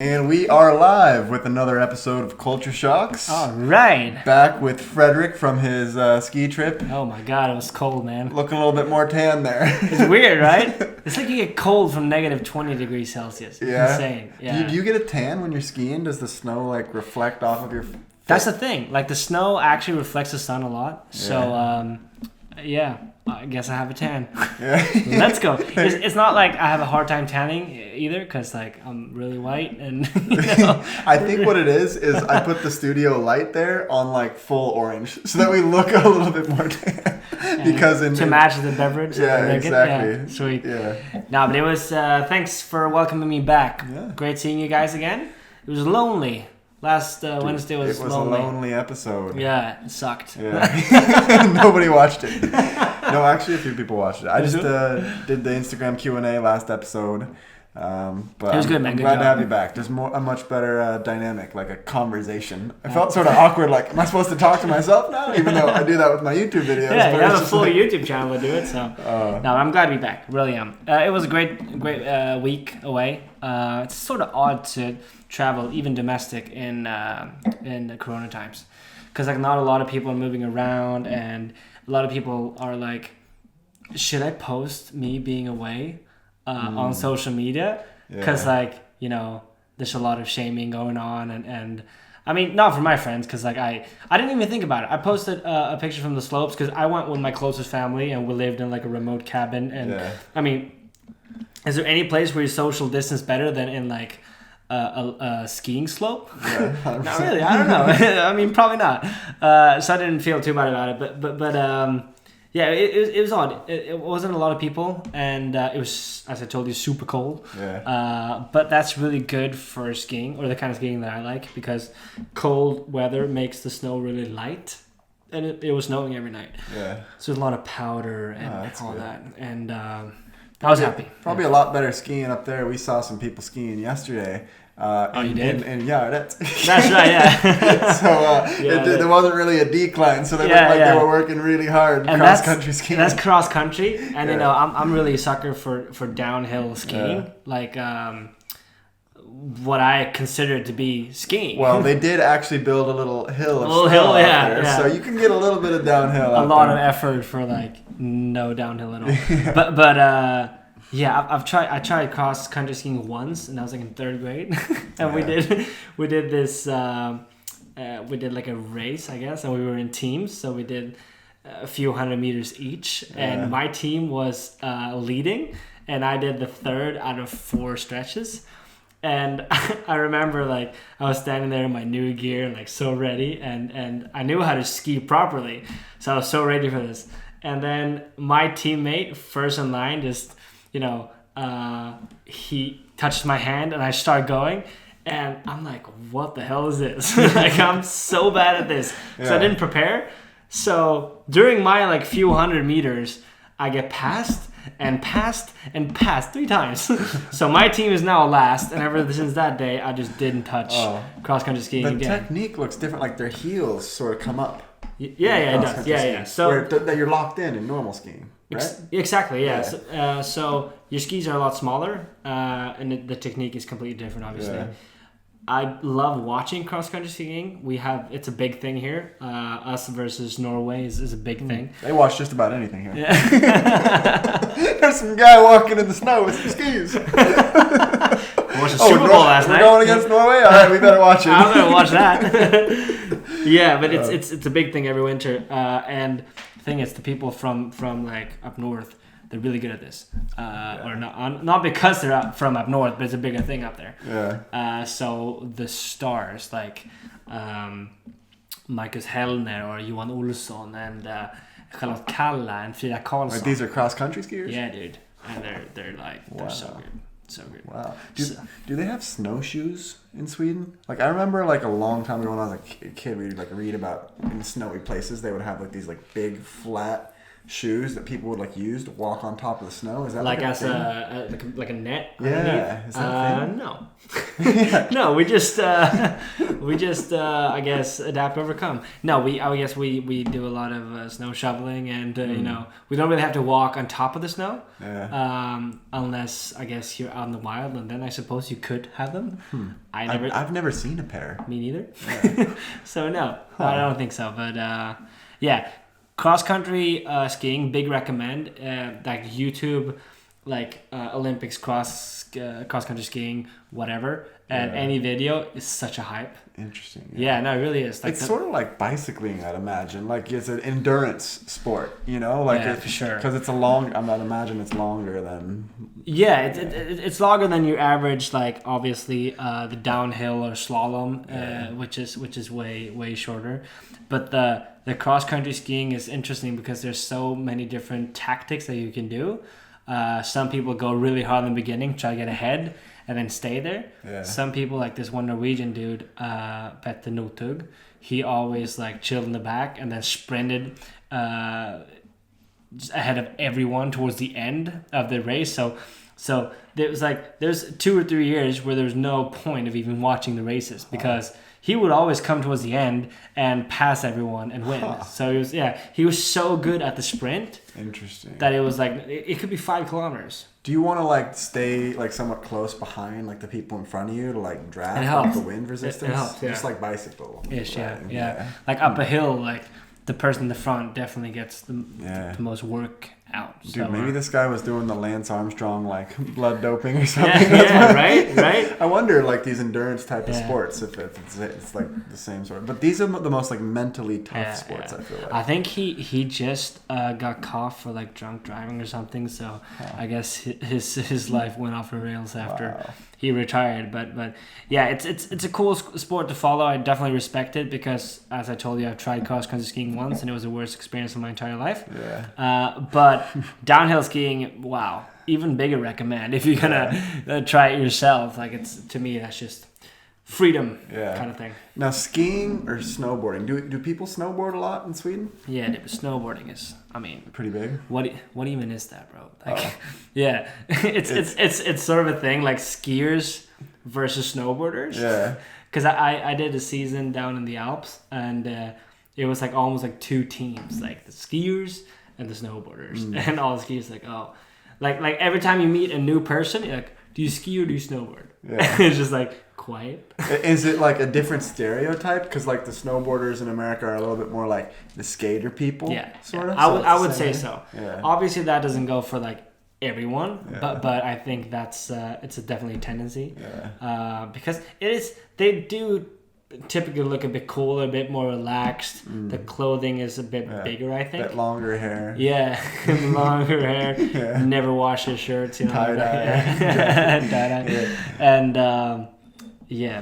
And we are live with another episode of Culture Shocks. All right. Back with Fredrik from his ski trip. Oh my god, it was cold, man. Looking a little bit more tan there. It's weird, right? It's like you get cold from negative 20 degrees Celsius. It's Yeah. insane. Yeah. Do you get a tan when you're skiing? Does the snow like reflect off of your face? That's the thing. Like the snow actually reflects the sun a lot. So, yeah. I guess I have a tan. Yeah. Let's go. It's not like I have a hard time tanning either because like I'm really white and I think what it is I put the studio light there on like full orange so that we look a little bit more tan. Because to match the beverage. Yeah, exactly. Yeah, sweet. Yeah. No, but it was thanks for welcoming me back. Yeah. Great seeing you guys again. It was lonely. Last Wednesday was lonely. A lonely episode. Yeah, it sucked. Yeah. Nobody watched it. No, actually, a few people watched it. I just did the Instagram Q&A last episode. But it was good, man. I'm Good glad job. to have you back. There's a much better dynamic, like a conversation. I felt sort of awkward, like, am I supposed to talk to myself now? Even though I do that with my YouTube videos. Yeah, but you have it's a just full like, YouTube channel to do it, so... no, I'm glad to be back. Really am. It was a great week away. It's sort of odd to travel, even domestic, in the Corona times. Because like not a lot of people are moving around, and a lot of people are like, should I post me being away on social media? Because like, you know, there's a lot of shaming going on, and I mean, not for my friends, because like I didn't even think about it. I posted a picture from the slopes because I went with my closest family, and we lived in like a remote cabin, and I mean, is there any place where you social distance better than in like a skiing slope? Yeah, Not really. I don't know. I mean, probably not. So I didn't feel too bad about it. But yeah, it was odd. It wasn't a lot of people, and it was, as I told you, super cold. Yeah. But that's really good for skiing, or the kind of skiing that I like, because cold weather makes the snow really light. And it was snowing every night. Yeah. So there's a lot of powder and all good. that. And I was happy. Probably a lot better skiing up there. We saw some people skiing yesterday. You did? Yeah, that's right, yeah. So there wasn't really a decline, so they looked like they were working really hard and cross-country skiing. That's cross-country, and you know, I'm really a sucker for downhill skiing, like what I consider to be skiing. Well, they did actually build a little hill of little snow hill, out there, so you can get a little bit of downhill a lot of effort for like no downhill at all. but yeah, I tried cross country skiing once, and I was like in third grade, and we did this. We did like a race, I guess, and we were in teams, so we did a few 100 meters each, and my team was leading, and I did the third out of 4 stretches. And I remember like I was standing there in my new gear, like so ready, and I knew how to ski properly, so I was so ready for this. And then my teammate, first in line, just, you know, he touched my hand, and I start going, and I'm like, what the hell is this? Like, I'm so bad at this, because I didn't prepare. So during my like few 100 meters, I get passed and passed 3 times. So my team is now last, and ever since that day, I just didn't touch cross-country skiing again. The technique looks different, like their heels sort of come up. Yeah, it does. Yeah. So that you're locked in normal skiing, right? Exactly, yeah. So your skis are a lot smaller, and the technique is completely different, obviously. Yeah. I love watching cross-country skiing. It's a big thing here. Us versus Norway is a big thing. They watch just about anything here. Yeah. There's some guy walking in the snow with some skis. I watched the Super Bowl last night. We're going against Norway? All right, we better watch it. I'm going to watch that. Yeah, but it's a big thing every winter. And the thing is, the people from like up north, they're really good at this. Or not because they're from up north, but it's a bigger thing up there. Yeah. So the stars like Marcus Hellner or Johan Olsson and Charlotte Kalla and Frida Karlsson. Like, these are cross-country skiers? Yeah, dude. And they're like, they're so good. So good. Wow. Do they have snowshoes in Sweden? Like, I remember like a long time ago when I was a kid, we'd like read about in snowy places, they would have like these like big flat shoes that people would like use to walk on top of the snow? Is that like a as thing? like a net? Yeah, underneath? is that a thing? No. No, we just I guess adapt, overcome. No, I guess we do a lot of snow shoveling, and you know, we don't really have to walk on top of the snow, unless I guess you're out in the wild, and then I suppose you could have them. I've never seen a pair. Me neither. Yeah. So no, I don't think so. But yeah, cross country skiing, big recommend. Like YouTube, like Olympics cross country skiing, whatever, and any video is such a hype. Interesting. Yeah, no, it really is. Like it's sort of like bicycling, I'd imagine. Like it's an endurance sport, you know, like for sure. Because it's a long. I'd imagine it's longer than. Yeah, it's longer than your average. Like obviously, the downhill or slalom, which is way shorter. But the cross country skiing is interesting because there's so many different tactics that you can do. Some people go really hard in the beginning, try to get ahead, and then stay there. Yeah. Some people, like this one Norwegian dude, Petter Northug, he always like chilled in the back and then sprinted just ahead of everyone towards the end of the race. So there's 2 or 3 years where there's no point of even watching the races because he would always come towards the end and pass everyone and win. So he was so good at the sprint. Interesting. That it was like it could be 5 kilometers. Do you want to like stay like somewhat close behind like the people in front of you to like drag like, the wind resistance? It helps, yeah. Just like bicycle. Ish, yeah. Like up a hill, like the person in the front definitely gets the most work out. Dude, so, maybe this guy was doing the Lance Armstrong like blood doping or something. Right. I wonder like these endurance type of sports if it's like the same sort. But these are the most like mentally tough sports. I feel like. I think he just got caught for like drunk driving or something. So I guess his life went off the rails after he retired. But yeah, it's a cool sport to follow. I definitely respect it because as I told you, I've tried cross country skiing once and it was the worst experience of my entire life. Yeah. But downhill skiing, wow, even bigger recommend if you're gonna try it yourself. Like to me that's just freedom kind of thing. Now skiing or snowboarding, do people snowboard a lot in Sweden? Yeah, snowboarding is, I mean, pretty big. What even is that, bro? Like, yeah, it's sort of a thing like skiers versus snowboarders. Yeah. Because I did a season down in the Alps and it was like almost like 2 teams, like the skiers and the snowboarders, and all the skiers like every time you meet a new person, you're like, do you ski or do you snowboard? Yeah. It's just like quiet. Is it like a different stereotype? Because like the snowboarders in America are a little bit more like the skater people. Yeah, sort of. I would say so. Yeah. Obviously, that doesn't go for like everyone, but I think that's it's definitely a tendency. Yeah. Because they do typically look a bit cooler, a bit more relaxed. The clothing is a bit bigger, I think. Bit longer hair. Yeah, longer hair. Never wash his shirts, you know. Tie-dye. Tie-dye. And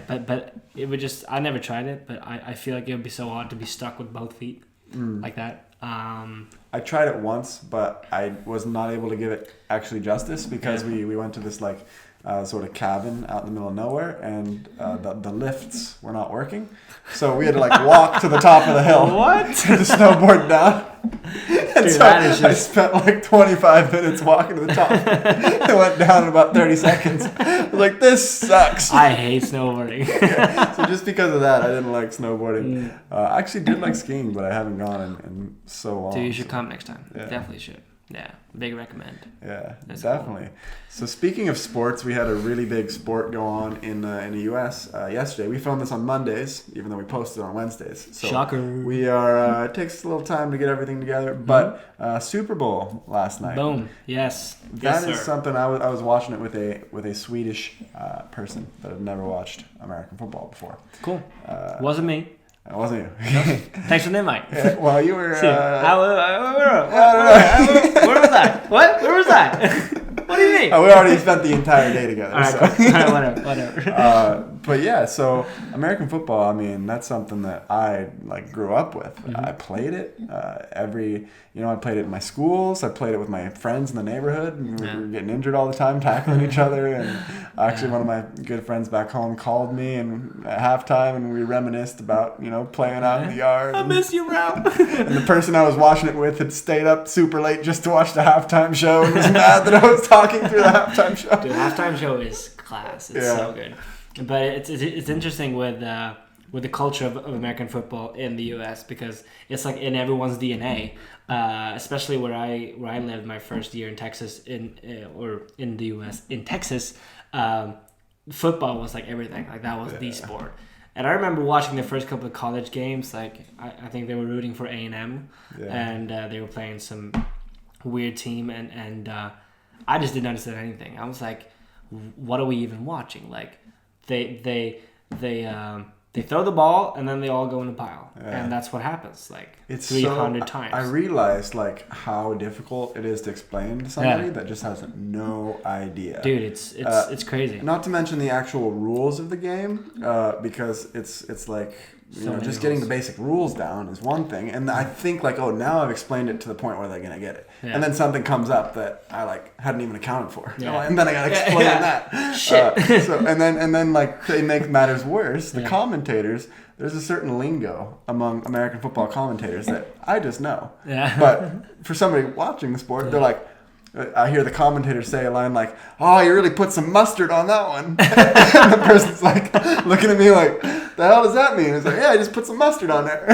but it would just, I never tried it, but I feel like it would be so odd to be stuck with both feet like that. I tried it once, but I was not able to give it actually justice because we went to this like sort of cabin out in the middle of nowhere, and the lifts were not working, so we had to like walk to the top of the hill. What? To snowboard down. And Dude, so I spent like 25 minutes walking to the top. It went down in about 30 seconds. I was like, this sucks. I hate snowboarding. So just because of that, I didn't like snowboarding. I actually did like skiing, but I haven't gone in so long. So you should come next time. Definitely should. Yeah, big recommend. Yeah, that's definitely. Cool. So speaking of sports, we had a really big sport go on in the U.S. Yesterday. We filmed this on Mondays, even though we posted on Wednesdays. So shocker. We are. It takes a little time to get everything together, but Super Bowl last night. Boom. Yes. That is something I was watching it with a Swedish person that had never watched American football before. Cool. Wasn't me. It wasn't you. Thanks for the invite. Yeah, well, you were. Where was I? What? Where was I? What do you mean? We already spent the entire day together. All right, so. cool. All right, whatever. But yeah, so American football, I mean, that's something that I like grew up with. I played it I played it in my schools. I played it with my friends in the neighborhood. And we were getting injured all the time, tackling each other. And actually, one of my good friends back home called me and at halftime, and we reminisced about playing out in the yard. I miss you, Ralph. And the person I was watching it with had stayed up super late just to watch the halftime show and was mad that I was talking through the halftime show. Dude, halftime show is class. It's so good. But it's interesting with the culture of American football in the U.S. because it's like in everyone's DNA. Especially where I lived my first year in Texas in the U.S. in Texas, football was like everything. Like that was the sport. And I remember watching the first couple of college games. Like I think they were rooting for A&M, and they were playing some weird team, and I just didn't understand anything. I was like, what are we even watching? Like they throw the ball and then they all go in a pile, and that's what happens. Like it's 300 times. I realized like how difficult it is to explain to somebody that just has no idea. Dude, it's crazy. Not to mention the actual rules of the game, because it's like just getting the basic rules down is one thing, and I think like now I've explained it to the point where they're gonna get it, and then something comes up that I like hadn't even accounted for, and then I gotta explain that. Shit. So and then like they make matters worse. The commentators, there's a certain lingo among American football commentators that I just know, but for somebody watching the sport, they're like. I hear the commentators say a line like, "Oh, you really put some mustard on that one." And the person's like looking at me like, "The hell does that mean?" It's like, "Yeah, I just put some mustard on there."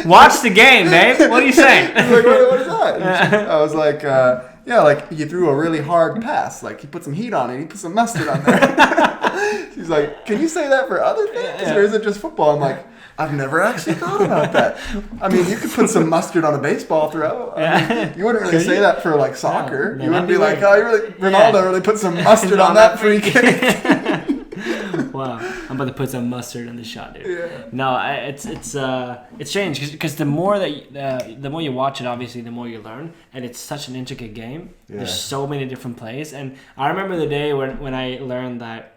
Watch the game, Dave. What are you saying? He's like, what is that? I was like, like you threw a really hard pass. Like you put some heat on it. You put some mustard on there. She's like, "Can you say that for other things, or is it just football?" I'm like, I've never actually thought about that. I mean, you could put some mustard on a baseball throw. I mean, you wouldn't really say that for like soccer. You wouldn't be like, "Oh, Ronaldo really put some mustard on that free kick." Wow, I'm about to put some mustard on the shot, dude. Yeah. No, it's strange because the more the more you watch it, obviously, the more you learn, and it's such an intricate game. Yeah. There's so many different plays, and I remember the day when I learned that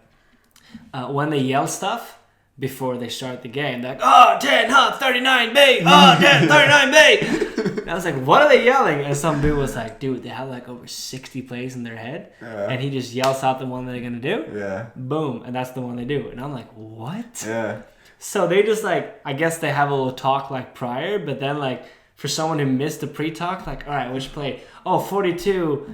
when they yell stuff before they start the game, they're like, "Oh, 10, 39, bay! Oh, 10, 39, bay!" And I was like, what are they yelling? And some dude was like, dude, they have like over 60 plays in their head, and he just yells out the one they're gonna do. Yeah. Boom, and that's the one they do. And I'm like, what? Yeah. So they just like, I guess they have a little talk like prior, but then like for someone who missed the pre-talk, like, all right, which play? Oh, 42,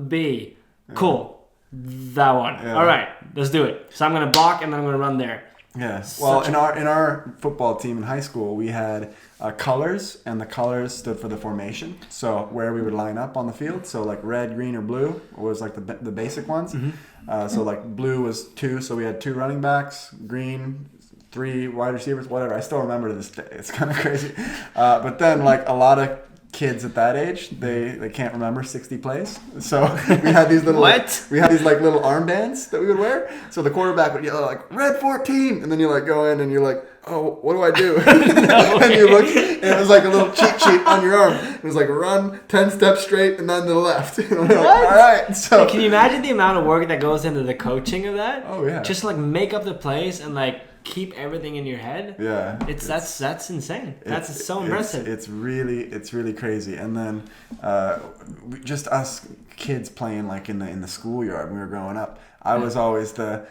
B. Cool. That one. Yeah. All right, let's do it. So I'm gonna block and then I'm gonna run there. Yeah. Well, in our football team in high school, we had colors, and the colors stood for the formation. So where we would line up on the field. So like red, green, or blue was like the basic ones. Mm-hmm. So like blue was 2, so we had 2 running backs. Green, 3 wide receivers. Whatever. I still remember to this day. It's kind of crazy. But then like a lot of kids at that age, they can't remember 60 plays. So we had these little we had these like little armbands that we would wear. So the quarterback would yell like red 14, and then you like go in and you're like, oh, what do I do? And you look, and it was like a little cheat sheet on your arm. It was like run 10 steps straight and then to the left. Like, all right. So can you imagine the amount of work that goes into the coaching of that? Oh yeah. Just like make up the plays and like keep everything in your head. Yeah, that's insane. That's so impressive. It's really crazy. And then just us kids playing like in the schoolyard when we were growing up. I was always the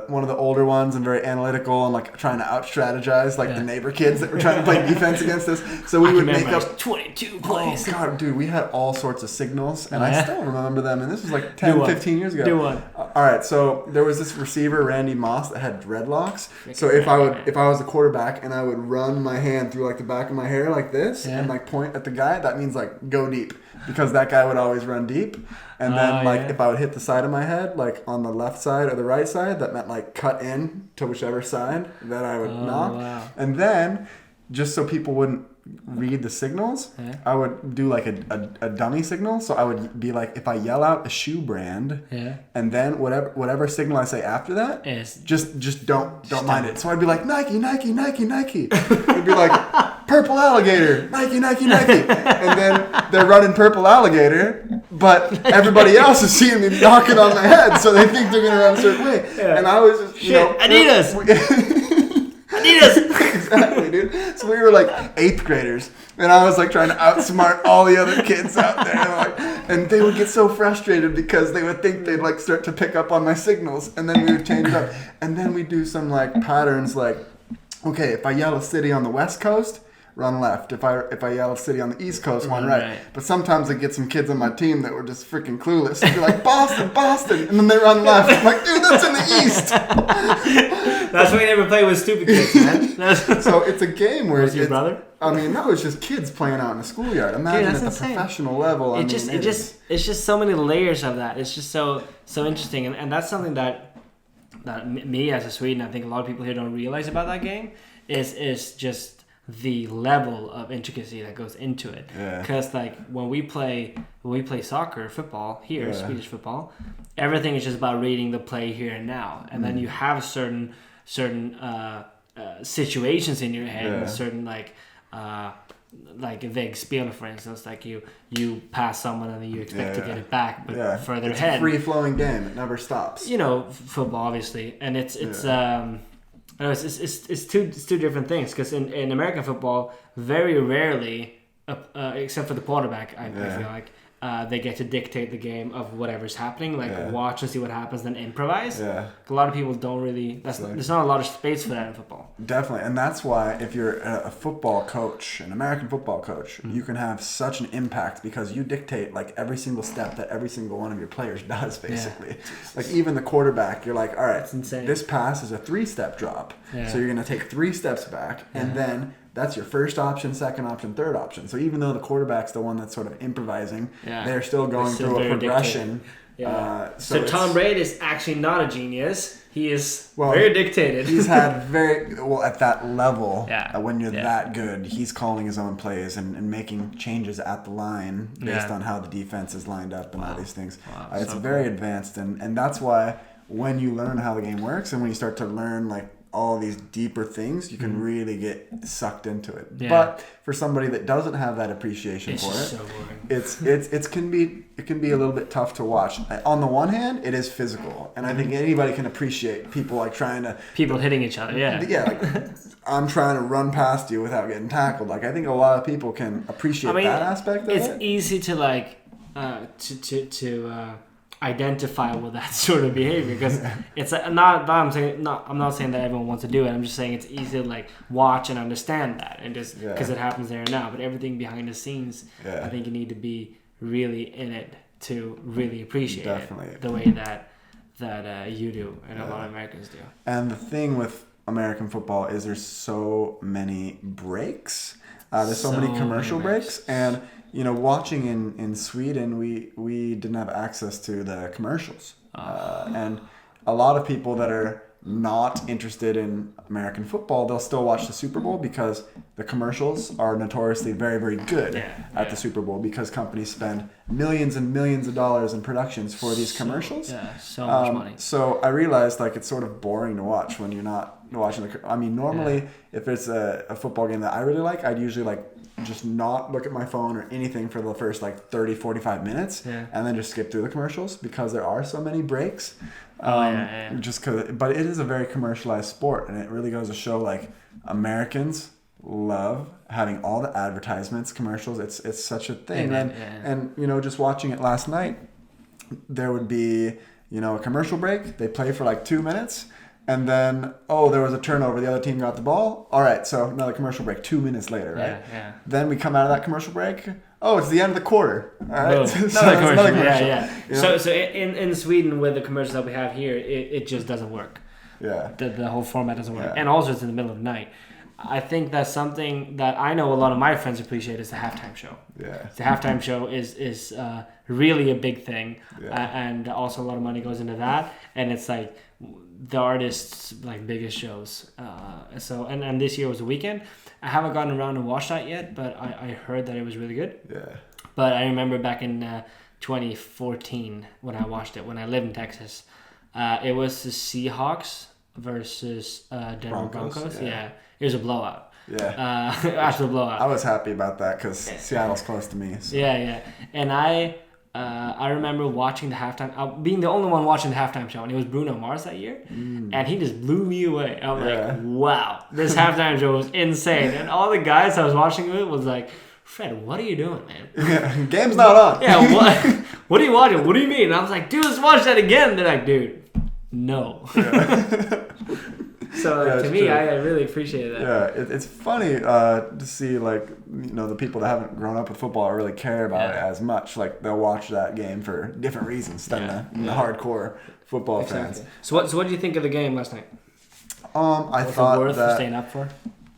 one of the older ones and very analytical and like trying to out strategize like the neighbor kids that were trying to play defense against us. So we would make up 22 plays. Oh god, dude, we had all sorts of signals, and I still remember them. And this was like 10, 15 years ago. Do one. All right, so there was this receiver, Randy Moss, that had dreadlocks. So if I was a quarterback and I would run my hand through like the back of my hair like this and like point at the guy, that means like go deep, because that guy would always run deep. And then if I would hit the side of my head, like on the left side or the right side, that meant like cut in to whichever side that I would knock. Wow. And then just so people wouldn't read the signals, I would do like a dummy signal. So I would be like, if I yell out a shoe brand, and then whatever signal I say after that, just don't mind it. So I'd be like Nike, Nike, Nike, Nike. It'd be like purple alligator, Nike, Nike, Nike. And then they're running purple alligator. but everybody else is seeing me knocking on my head, so they think they're going to run a certain way. Yeah. And I was just, Adidas! Adidas! Exactly, dude. So we were like 8th graders, and I was like trying to outsmart all the other kids out there. And they would get so frustrated because they would think they'd like start to pick up on my signals, and then we would change up. And then we'd do some like patterns like, okay, if I yell a city on the West Coast, run left. If I yell a city on the East Coast, run right. But sometimes I get some kids on my team that were just freaking clueless. They'd be like, Boston, and then they run left. I'm like, dude, that's in the East. That's why you never play with stupid kids, man. So it's a game where was your brother? I mean, no, it's just kids playing out in a schoolyard. Imagine at the professional level. It's just so many layers of that. It's just so interesting, and that's something that me as a Swede, I think a lot of people here don't realize about that game is just the level of intricacy that goes into it. Because like when we play soccer, football here, Swedish football, everything is just about reading the play here and now, and then you have certain situations in your head, certain like Väggspel, for instance, like you pass someone and then you expect to get it back, but further it's ahead. It's a free flowing game; it never stops. Football obviously, and it's two different things. Because in American football, very rarely, except for the quarterback, I feel like. They get to dictate the game of whatever's happening, watch and see what happens, then improvise. A lot of people don't really. There's not a lot of space for that in football. Definitely, and that's why if you're a football coach, an American football coach, you can have such an impact because you dictate like every single step that every single one of your players does. Basically, like even the quarterback, you're like, all right, this pass is a 3-step drop, so you're gonna take 3 steps back, and then. That's your first option, second option, third option. So even though the quarterback's the one that's sort of improvising, they're still going through a progression. So Tom Brady is actually not a genius. He is very dictated. He's had at that level, when you're that good, he's calling his own plays and making changes at the line based on how the defense is lined up and all these things. It's very advanced, and that's why when you learn how the game works and when you start to learn like all these deeper things, you can really get sucked into it. But for somebody that doesn't have that appreciation for it, so boring. it can be a little bit tough to watch. On the one hand, it is physical, and I think anybody can appreciate people like people hitting each other. Like I'm trying to run past you without getting tackled. Like I think a lot of people can appreciate that aspect of it. It's easy to like identify with that sort of behavior because it's I'm not saying that everyone wants to do it. I'm just saying it's easy to like watch and understand that, and just because it happens there and now. But everything behind the scenes, I think you need to be really in it to really appreciate it the way that you do and a lot of Americans do. And the thing with American football is there's so many breaks. There's so many commercial breaks. And watching in Sweden, we didn't have access to the commercials. And a lot of people that are not interested in American football, they'll still watch the Super Bowl because the commercials are notoriously very, very good at the Super Bowl because companies spend millions and millions of dollars in productions for these commercials. So much money. So I realized like it's sort of boring to watch when you're not watching normally if it's a football game that I really like, I'd usually like just not look at my phone or anything for the first like 30-45 minutes and then just skip through the commercials because there are so many breaks. Just cause, but it is a very commercialized sport, and it really goes to show like Americans love having all the advertisements, commercials. It's such a thing. And just watching it last night, there would be a commercial break. They play for like 2 minutes. And then, there was a turnover. The other team got the ball. All right, so another commercial break 2 minutes later, right? Then we come out of that commercial break. It's the end of the quarter. All right, another commercial. So in Sweden, with the commercials that we have here, it just doesn't work. The whole format doesn't work, and also it's in the middle of the night. I think that's something that I know a lot of my friends appreciate is the halftime show. The halftime show is really a big thing, and also a lot of money goes into that, and it's like the artists' like biggest shows. And this year was a weekend. I haven't gotten around to watch that yet, but I heard that it was really good. But I remember back in 2014 when I watched it when I lived in Texas. It was the Seahawks versus Denver Broncos. It was a blowout. Absolute blowout. I was happy about that because Seattle's close to me. So. And I I remember watching the halftime, being the only one watching the halftime show, and it was Bruno Mars that year, and he just blew me away. I'm like, wow, this halftime show was insane, and all the guys I was watching it was like, Fred, what are you doing, man? Yeah, game's not on. Yeah, what are you watching? What do you mean? And I was like, dude, let's watch that again. They're like, dude, no. Yeah. So to me, true. I really appreciate that. Yeah, it's funny to see like the people that haven't grown up with football really care about it as much. Like they'll watch that game for different reasons than the hardcore football fans. So what do you think of the game last night? I thought worth that staying up for.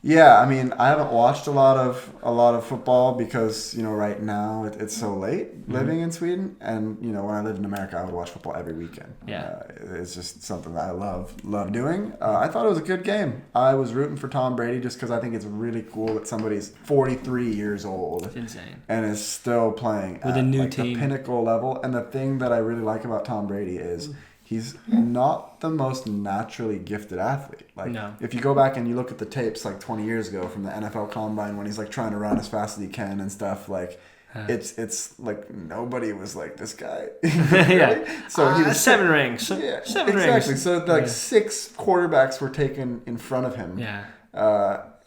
Yeah, I mean, I haven't watched a lot of football because right now it's so late living in Sweden, and when I lived in America, I would watch football every weekend. Yeah, it's just something that I love doing. I thought it was a good game. I was rooting for Tom Brady just because I think it's really cool that somebody's 43 years old. It's insane. And is still playing with at a new team, the pinnacle level. And the thing that I really like about Tom Brady is he's not the most naturally gifted athlete. Like, if you go back and you look at the tapes like 20 years ago from the NFL Combine when he's like trying to run as fast as he can and stuff, like it's like nobody was like this guy. Yeah. So he was 7 rings. Yeah, 7 exactly. rings. So like 6 quarterbacks were taken in front of him. Yeah.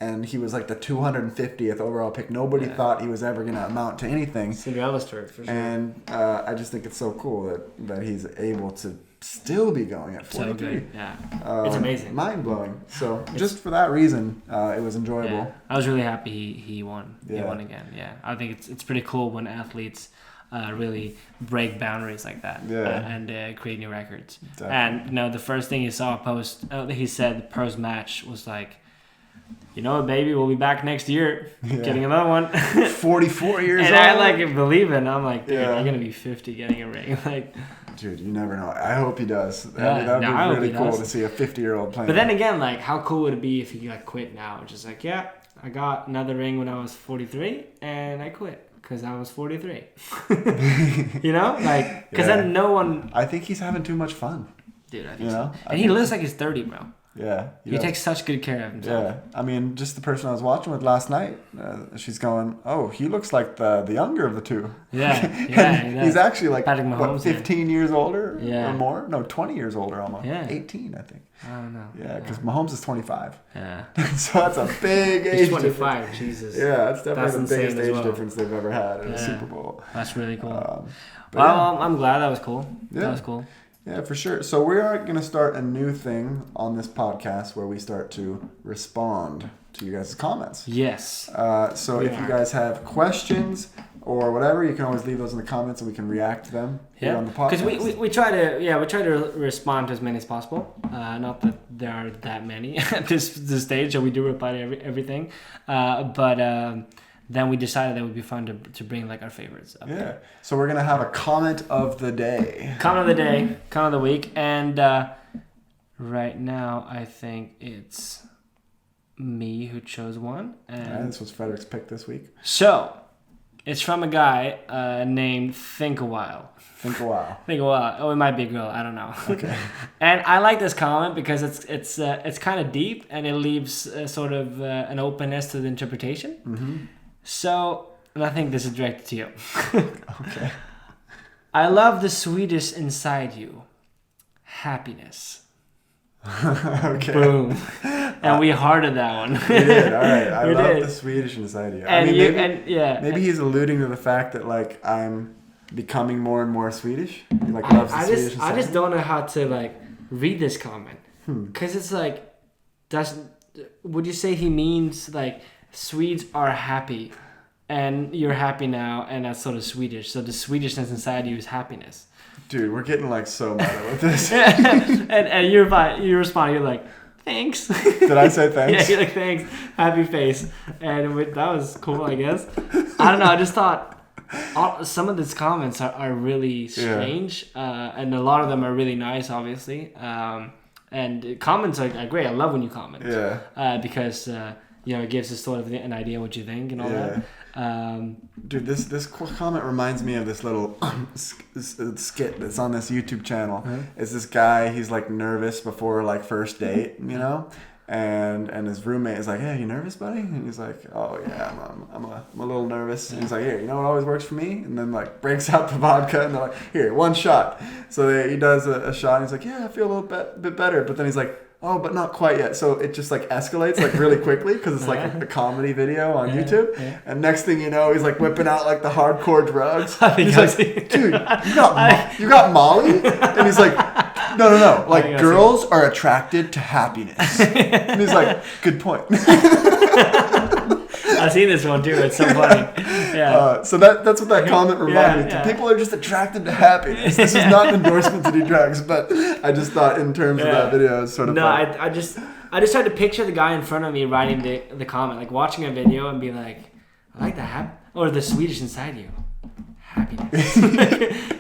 And he was like the 250th overall pick. Nobody thought he was ever going to amount to anything. Cinderella story, for sure. And I just think it's so cool that he's able to still be going at 43. So good, yeah. It's amazing. Mind-blowing. So just for that reason, it was enjoyable. Yeah. I was really happy he won. He won again, yeah. I think it's pretty cool when athletes really break boundaries like that and create new records. Definitely. And the first thing he saw he said post-match was like, baby, we'll be back next year getting another one. 44 years and old. And I believe it. I'm like, dude, you're going to be 50 getting a ring. Like, dude, you never know. I hope he does. That would be really cool to see a 50-year-old playing. But then again, like, how cool would it be if he quit now? Just like, I got another ring when I was 43, and I quit because I was 43. Because then no one... I think he's having too much fun. Dude, I think so. And he looks like he's 30, bro. Yeah. He takes such good care of himself. Yeah. I mean, just the person I was watching with last night, she's going, oh, he looks like the younger of the two. Yeah. He's actually like, Mahomes, 15 years older or more? No, 20 years older almost. Yeah. 18, I think. I don't know. Yeah, because Mahomes is 25. Yeah. So that's a big age He's 25, difference. Jesus. Yeah, that's definitely the biggest age difference they've ever had in a Super Bowl. That's really cool. I'm glad that was cool. Yeah. That was cool. Yeah, for sure. So we are going to start a new thing on this podcast where we start to respond to you guys' comments. Yes. So if you guys have questions or whatever, you can always leave those in the comments and we can react to them here on the podcast. Because we try to respond to as many as possible. Not that there are that many at this stage, so we do reply to everything. Then we decided that it would be fun to bring like our favorites up there. So we're going to have a comment of the day. Comment of the day, comment of the week. And right now, I think it's me who chose one. And this was Fredrik's pick this week. So, it's from a guy named Think a While. Think a While. Oh, it might be a girl. I don't know. Okay. And I like this comment because it's kind of deep and it leaves sort of an openness to the interpretation. Mm-hmm. So, and I think this is directed to you. Okay. I love the Swedish inside you. Happiness. Okay. Boom. And we hearted that one. We did. All right. I love the Swedish inside you. Maybe he's alluding to the fact that like I'm becoming more and more Swedish. He like loves the Swedish inside. I just don't know how to like read this comment because it's like, would you say he means like Swedes are happy and you're happy now and that's sort of Swedish, so the Swedishness inside you is happiness? Dude, we're getting like so mad with this. and you respond, you're like, thanks. Did I say thanks? Yeah, you're like, thanks, happy face. And that was cool, I guess. I don't know, I just thought some of these comments are really strange, and a lot of them are really nice, obviously. And comments are great. I love when you comment. Because it gives us sort of an idea what you think and all that. Dude, this comment reminds me of this little skit that's on this YouTube channel. It's this guy, he's like nervous before like first date, and his roommate is like, "Hey, you nervous, buddy?" And he's like, "Oh yeah, I'm a little nervous." And he's like, "Here, you know what always works for me?" And then like breaks out the vodka and they're like, "Here, one shot." So he does a shot and he's like, "Yeah, I feel a little bit better." But then he's like, "Oh, but not quite yet." So it just like escalates like really quickly because it's like a comedy video on YouTube. Yeah. And next thing you know, he's like whipping out like the hardcore drugs. He's like, "Dude, you got Molly?" And he's like, No. Like, girls are attracted to happiness. And he's like, "Good point." I've seen this one too. It's so funny. Yeah. So that's what that comment reminded me. People are just attracted to happiness. This is not an endorsement to do drugs, but I just thought in terms of that video, it's sort of fun. I just tried to picture the guy in front of me writing the comment, like watching a video and being like, "I like that or the Swedish inside you, happiness."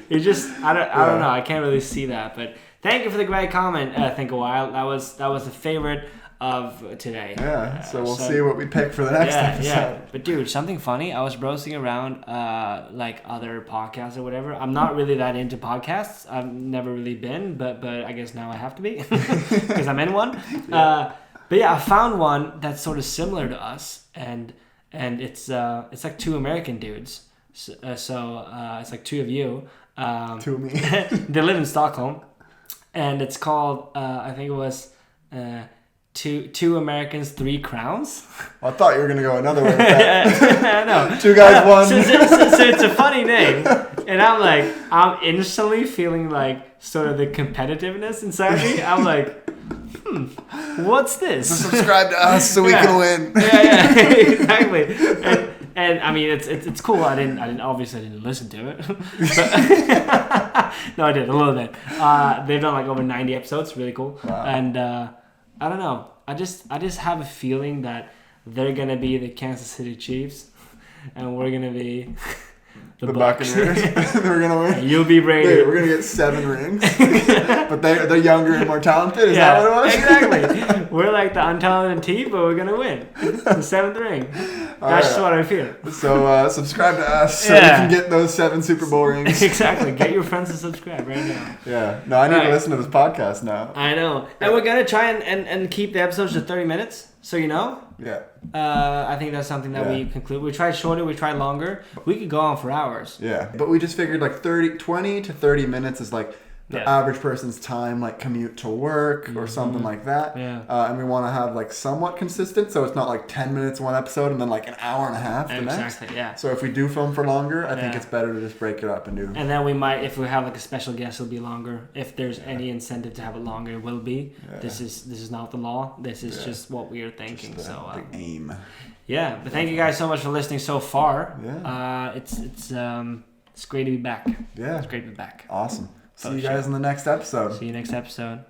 You just I don't know. I can't really see that, but. Thank you for the great comment, Think a While. That was a favorite of today. Yeah, so we'll see what we pick for the next episode. Yeah. But dude, something funny. I was browsing around like other podcasts or whatever. I'm not really that into podcasts. I've never really been, but I guess now I have to be because I'm in one. Yeah. But yeah, I found one that's sort of similar to us, and it's like two American dudes. So it's like two of you. Two of me. They live in Stockholm. And it's called, I think it was Two Americans, Three Crowns. I thought you were going to go another way with that. I know. Two guys, one. So it's a funny name. And I'm instantly feeling like sort of the competitiveness inside me. I'm like, what's this? So subscribe to us so we can win. Yeah, exactly. And I mean, it's cool. I didn't listen to it. But no, I did a little bit. They've done like over 90 episodes. Really cool. Wow. And I don't know. I just have a feeling that they're gonna be the Kansas City Chiefs, and we're gonna be the Buccaneers. We're gonna win. You'll be Brady. Dude, we're gonna get 7 rings. But they're younger and more talented. Is that what it was? Exactly. We're like the untalented team, but we're gonna win the 7th ring. That's just what I feel. So subscribe to us so you can get those 7 Super Bowl rings. Exactly. Get your friends to subscribe right now. Yeah. No, I need to listen to this podcast now. I know. And we're gonna try and keep the episodes to 30 minutes. So you know. Yeah. I think that's something that we conclude. We tried shorter. We tried longer. We could go on for hours. Yeah. But we just figured like 20 to 30 minutes is like the average person's time, like commute to work or something like that. Yeah. And we want to have like somewhat consistent, so it's not like 10 minutes one episode and then like an hour and a half the next. Exactly, yeah. So if we do film for longer, I think it's better to just break it up and do. And then we might, if we have like a special guest, it'll be longer. If there's any incentive to have it longer, it will be. Yeah. This is not the law. This is just what we are thinking. Just the aim. Yeah, but thank you guys so much for listening so far. Yeah. It's great to be back. Yeah. It's great to be back. Awesome. See you guys in the next episode. See you next episode.